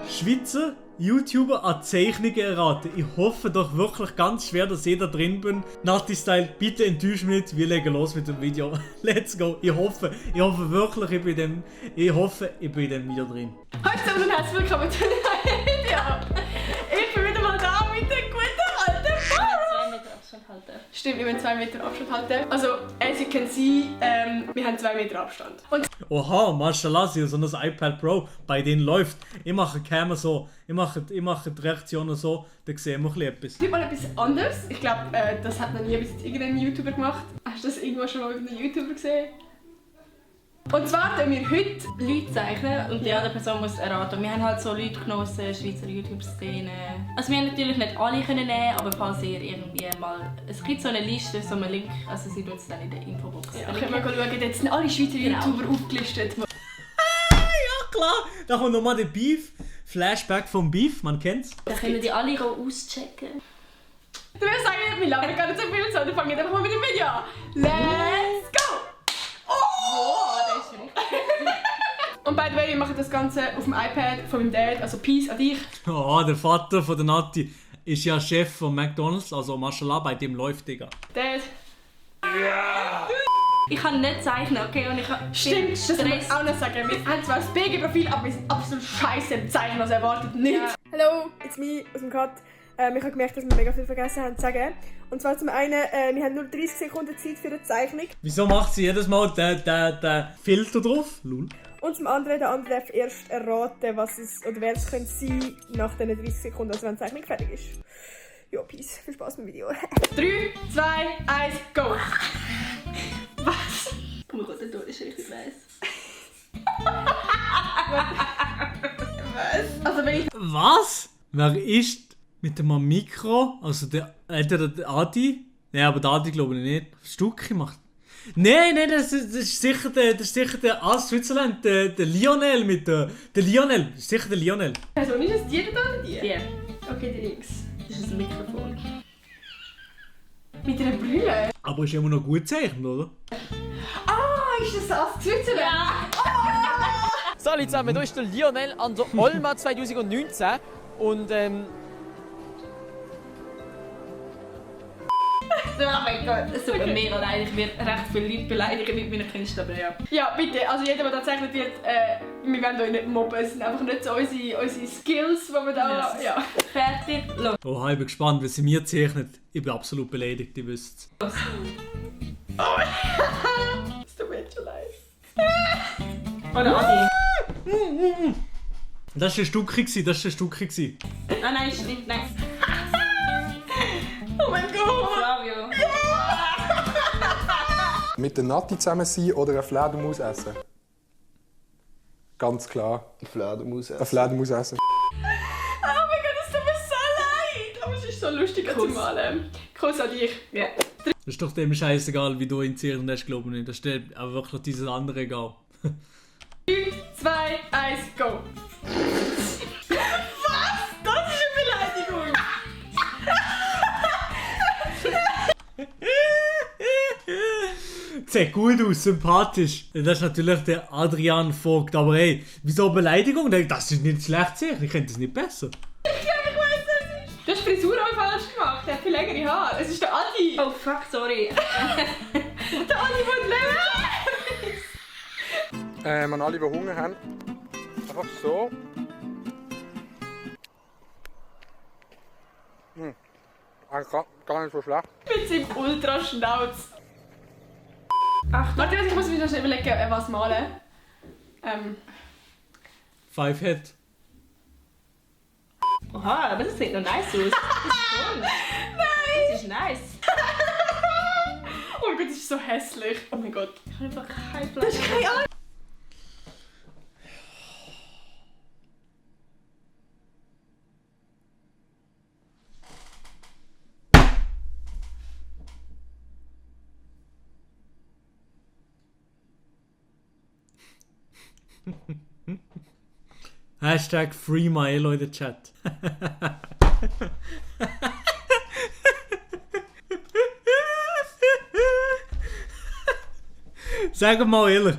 Schweizer YouTuber an Zeichnungen erraten. Ich hoffe doch wirklich ganz schwer, dass ich da drin bin. Nati-Style, bitte enttäusch mich nicht. Wir legen los mit dem Video. Let's go. Ich hoffe wirklich, ich bin in dem Video drin. Hallo zusammen und herzlich willkommen zu einem neuen Video. Ich bin wieder mal da mit dem guten alten Mara. 2 Meter Abstand halten. Stimmt, wir müssen 2 Meter Abstand halten. Also, as you can see, wir haben 2 Meter Abstand. Und Oha, Mashallah, so ein iPad Pro, bei denen läuft. Ich mache die Kamera so, ich mache die Reaktionen so, dann sehen wir etwas. heute mal etwas anderes. Ich glaube, das hat noch nie bis jetzt irgendein YouTuber gemacht. Hast du das irgendwo schon mal mit einem YouTuber gesehen? Und zwar tun wir heute Leute zeichnen und die andere Person muss erraten. Wir haben halt so Leute genommen aus der Schweizer YouTube-Szene. Also wir haben natürlich nicht alle können nehmen, aber falls ihr irgendwie mal... Es gibt so eine Liste, so einen Link, also sie tut es dann in der Infobox. ja, können wir schauen, jetzt sind alle Schweizer YouTuber aufgelistet. Ja klar, da kommt nochmal der Beef, Flashback vom Beef, man kennt's. Dann können die alle auschecken. Du wirst sagen, wir labern gar nicht so viel, sondern fangen einfach mal mit dem Video an. Let's go! Oh, das ist richtig. Und by the way, wir machen das Ganze auf dem iPad von meinem Dad, also Peace an dich. Oh, der Vater von der Nati ist ja Chef von McDonald's, also Mashallah, bei dem läuft, Digga. Dad. Ich kann nicht zeichnen, okay? Und ich habe Stimmt, das muss Stress. ich auch noch sagen. Wir haben zwar das BG-Profil, aber wir sind absolut scheiße im Zeichnen, also erwartet nicht. Ja. Hallo, it's me aus dem Cut. Ich habe gemerkt, dass wir mega viel vergessen haben zu sagen. Und zwar zum einen, wir haben nur 30 Sekunden Zeit für eine Zeichnung. Wieso macht sie jedes Mal den Filter drauf? Lul. Und zum anderen, der andere darf erst erraten, was es oder wer es könnte sein nach diesen 30 Sekunden, also wenn die Zeichnung fertig ist. Ja, peace. Viel Spaß mit dem Video. 3, 2, 1, go! Was? Oh mein Gott, der Tod ist richtig weiss. Also wenn ich... Was? Wer ist mit dem Mikro, also entweder der Adi? Nein, aber der Adi glaube ich nicht. Stucki macht... Nein, das ist sicher der aus Switzerland, der Lionel mit der Lionel. Das ist sicher der Lionel. Person ist es die da oder die? Ja, Okay, die links. das ist ein Mikrofon. Mit einer Brille? Aber ist immer noch gut gezeichnet, oder? Ah, ist das aus Switzerland? Salut zusammen, hier ist der Lionel an der Olma 2019 und Oh mein Gott, es tut mir mega leid. Ich werde recht viele Leute beleidigen mit meinen Künsten, aber ja. Ja, bitte, also jeder, der da gezeichnet wird, wir wollen euch nicht mobben, es sind einfach nicht so unsere Skills, die wir da... Yes. Ja. Fertig, los. Oh, ich bin gespannt, wie sie mir zeichnet. Ich bin absolut beleidigt, ihr wisst es. Es tut mir schon leid. Oder Adi. Das war ein Stückchen. Nein, ist nicht, nein. Oh mein Gott! Flavio. Mit der Nati zusammen sein oder eine Fledermaus essen? Ganz klar. Eine Fledermaus Eine Fledermaus essen. Oh mein Gott, es tut mir so leid! Aber es ist so lustig zu malen. Kuss an dich. Ja. Das ist doch dem scheißegal, wie du ihn zeichnet hast, glaube ich nicht. Das ist aber wirklich dieses andere egal. 3, 2, 1, go! Was? Das ist eine Beleidigung! Sieht gut aus, sympathisch. Das ist natürlich der Adrian Vogt. Aber hey, wieso Beleidigung? Das ist nicht schlecht sicher. Ich könnte es nicht besser. Ich glaube, ich weiß, was es ist. Du hast die Frisur auch falsch gemacht. Der hat viel längere Haare. Es ist der Adi. Oh fuck, sorry. Der Adi von Leben. An alle, die Hunger haben, einfach so. Gar nicht so schlecht. Mit seinem Ultraschnauz. Achtung. Warte, ich muss mir noch überlegen, was malen. Five Head. Oha, aber das sieht noch nice aus. Das ist cool. Nein! Das ist nice. Oh mein Gott, das ist so hässlich. Oh mein Gott. Ich habe einfach kein Plan. Keine Ahnung. Hashtag FreeMyElo in der Chat. Sag mal ehrlich,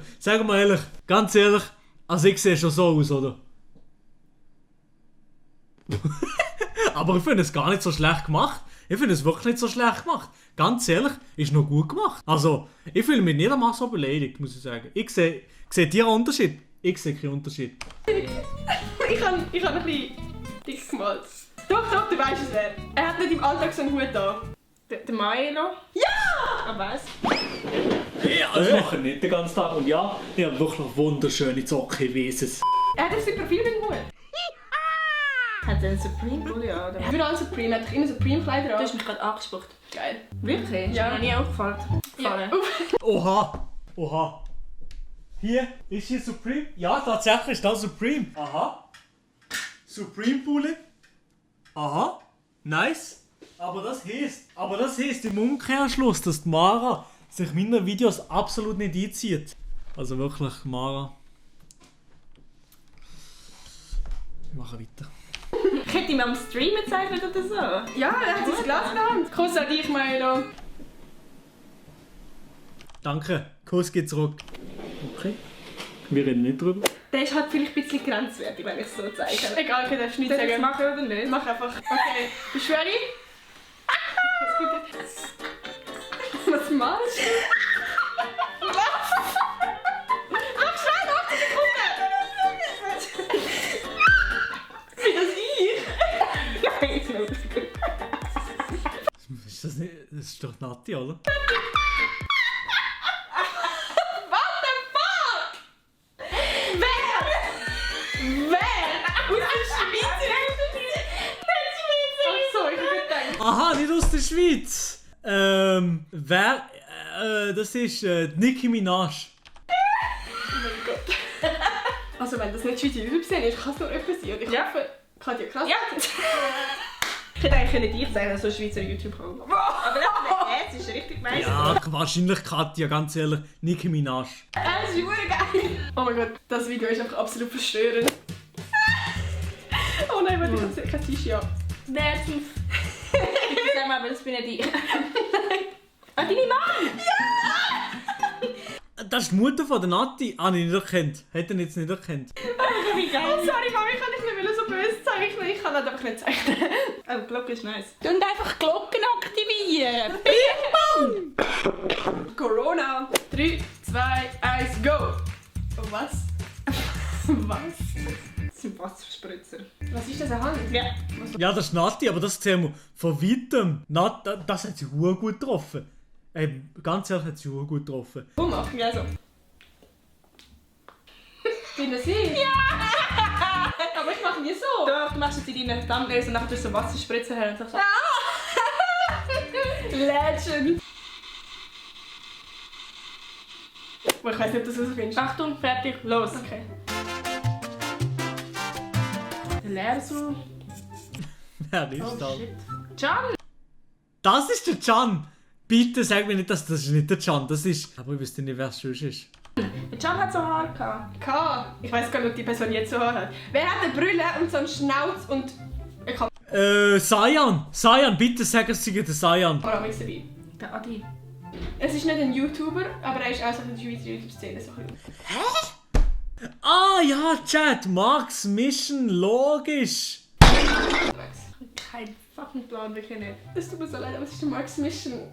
ganz ehrlich, also ich sehe schon so aus, oder? Aber ich finde es gar nicht so schlecht gemacht. Ich finde es wirklich nicht so schlecht gemacht. Ganz ehrlich, ist noch gut gemacht. Also, ich fühle mich nicht einmal so beleidigt, muss ich sagen. Ich sehe dir einen Unterschied. Ich sehe keinen Unterschied. Ich habe ein bisschen dick gemalt. Doch, du weißt es wer. Er hat nicht im Alltag so einen Hut an. Der Milo? Ja! Ah, was? Ja, das mache ich nicht den ganzen Tag. Und ja, ich habe wirklich wunderschöne Socken, ich weiss es. Er hat sein Profil mit dem Hut. Hat er einen Supreme-Pulli an, oder? Überall Supreme, er hat immer Supreme-Kleider Du an. hast mich gerade angesprochen. Geil. Wirklich? Ist Ja. mir noch nie aufgefallen. Ja. Oha. Hier, ist hier Supreme? Ja, tatsächlich ist das Supreme. Aha. Supreme Pulli. Aha. Nice. Aber das heisst im Umkehrschluss, dass die Mara sich meine Videos absolut nicht einzieht. Also wirklich, Mara. Wir machen weiter. Ich hätte ihm am Stream gezeichnet oder so. Ja, er hat sein Glas in der Hand. Kuss an dich, Milo. Danke. Kuss geht zurück. Okay. Wir reden nicht drüber. Der ist halt vielleicht ein bisschen grenzwertig, wenn ich es so zeige. Egal, okay, darfst du nicht Soll ich das sagen. machen oder nicht? Mach einfach. Okay, bist du ready? Was machst du? Mach schnell, 80 Sekunden! Wie das ich? Nein, ist nicht gut. Ist das nicht... Das ist doch Nati, oder? Aha, nicht aus der Schweiz. Wer? Das ist Nicki Minaj. Also wenn das nicht Schweizer YouTube sehen ist, kann es nur etwas sein. Und ich hoffe, Katja, krass. Ja. Ich hätte eigentlich nicht sagen, so ein Schweizer YouTube-Kanal. Aber das ist richtig meistens. Ja, wahrscheinlich Katja, ganz ehrlich. Nicki Minaj. Das ist super geil. Oh mein Gott, das Video ist einfach absolut verstörend. Oh nein, warte, ich habe kein T-Shirt. Der zum... Bitte sag mal, aber das bin ja die. Ah, deine Mom! Das ist die Mutter von der Nati. Ah, nicht erkannt. Hätte ihn jetzt nicht erkannt. Wie geil. Oh, sorry, Mami, ich kann dich nicht so böse zeichnen. Ich kann das einfach nicht zeichnen. Aber die Glocke ist nice. Und einfach Glocken aktivieren. Corona. 3, 2, 1, go! Oh, was? Was? Das sind Wasserspritzer. Was ist das, eine Hand? Ja. Ja, das ist Nati, aber das sehen wir von weitem. Das hat sie sehr gut getroffen. Ganz ehrlich, hat sie sehr gut getroffen. Wo machen wir also? Bin das ich? Ja! Aber ich mache nie so. Doch, du machst jetzt in deinen Thumbnails und dann tust du so Wasserspritzer her und sagst so... Legend! Oh, ich weiß nicht, ob du das so findest. Achtung, fertig, los. Okay. Leer so... Wer ist Oh das? shit. Can! Das ist der Can! Bitte sag mir nicht, dass das ist nicht der Can. Das ist... Aber ich wüsste nicht, wer es sonst ist. Der Can hat so Haare gehabt. K. Ich weiß gar nicht, ob die Person jetzt so Haare hat. Wer hat eine Brille und so einen Schnauz und... Ich kann Sayan! Sayan, bitte sag es dir der Sayan. mal dabei. Der Adi. Es ist nicht ein YouTuber, aber er ist auch so in der Schweizer YouTube-Szene. So ein bisschen. Ah ja, Chat, Max Mission, logisch. Kein fucking Plan, wirklich nicht. Es tut mir so leid, aber es ist der Max Mission.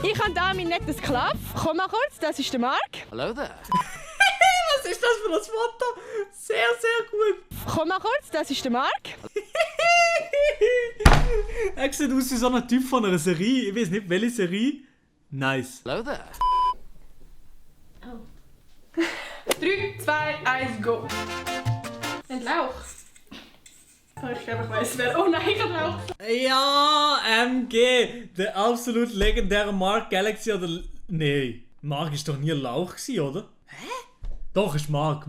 Ich habe da mein nettes Klaff. Komm mal kurz, das ist der Marc. Hello there. Was ist das für ein Foto? Sehr, sehr gut. Komm mal kurz, das ist der Marc. Er sieht aus wie so ein Typ von einer Serie. Ich weiß nicht, welche Serie. Nice. Hello there. 3, 2, 1, go! Ein Lauch. Oh, ich glaube, ich weiß wer. Oh nein, ich habe Lauch. Ja, MG. Der absolut legendäre Mark Galaxy oder... Nee, Mark ist doch nie ein Lauch gewesen, oder? Hä? Doch, ist Mark.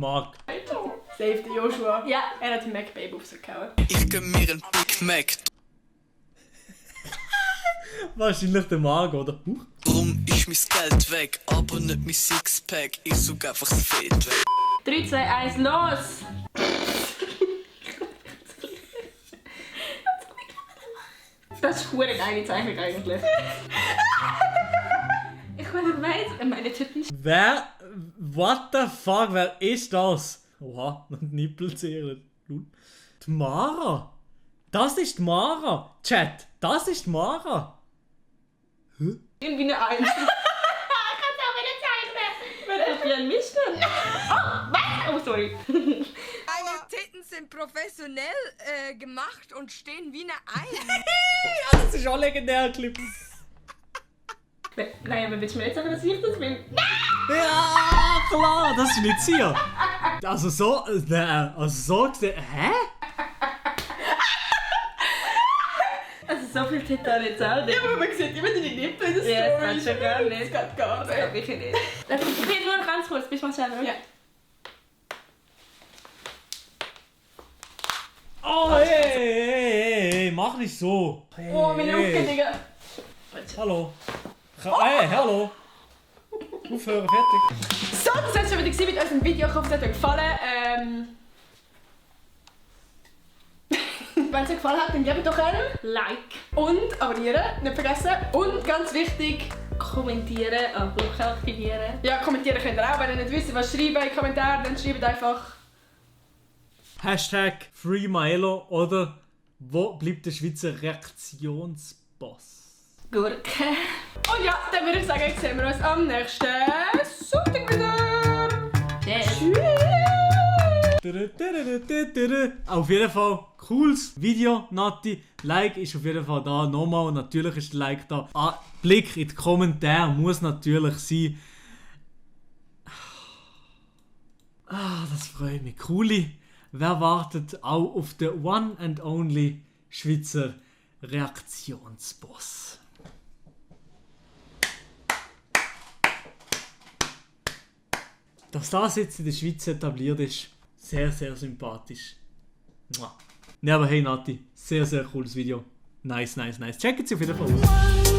Save the Joshua. Ja. Er hat den Mac-Babe aufgehauen. Ich gönn mir ein Big Mac. Wahrscheinlich der Mark, oder? Drum ist mein Geld weg, aber nicht mein Sixpack. Ich such einfach das Fett weg. 3, 2, 1, los! Das ist eine geile Zeichnung eigentlich. Ich weiß, meine Titten. Wer... What the fuck, wer ist das? Oha, Nippelzähler. Lul. Die Mara. Das ist die Mara. Chat, das ist die Mara. Irgendwie eine 1. Kannst du auch wieder zeichnen? Wer hat dir einen Mist? Oh, was? Oh, sorry. Meine Titten sind professionell gemacht und stehen wie eine Eins. Ja, das ist auch legendär, Clip. Nein, aber willst du mir jetzt sagen, dass ich das bin? Ja, klar, das ist nicht sie. Also so gesehen. Hä? Also so viel Titten habe ich jetzt auch nicht. Ja, aber man sieht immer deine Nippel in der Story. Ja, das kannst du schon gar nicht. Das geht gar Das nicht. glaube ich nicht. Ich bin nur noch ganz kurz, bist du mal schnell Ja. Oh, hey, mach nicht so. Hey, Oh, meine Rücken, Digga. Hallo. Hey, hallo. Aufhören, fertig. So, das war es schon wieder mit unserem Video. Ich hoffe, es hat euch gefallen. Wenn es euch gefallen hat, dann gebt doch einen Like, und abonnieren, nicht vergessen. Und ganz wichtig, kommentieren, Glocke aktivieren. ja, kommentieren könnt ihr auch. Wenn ihr nicht wisst, was schreiben in die Kommentare, dann schreibt einfach Hashtag FreeMaelo oder wo bleibt der Schweizer Reaktionsboss? Gurke. Und ja, dann würde ich sagen, sehen wir uns am nächsten Sonntag wieder. Tschüss. Auf jeden Fall cooles Video, Nati. Like ist auf jeden Fall da. Nochmal, natürlich ist der Like da. Blick in die Kommentare muss natürlich sein. Das freut mich. Coole. Wer wartet auch auf den One and Only Schweizer Reaktionsboss? Dass das jetzt in der Schweiz etabliert ist, sehr, sehr sympathisch. Ne, aber hey Nati, sehr, sehr cooles Video. Nice. Checkt sie auf jeden Fall aus.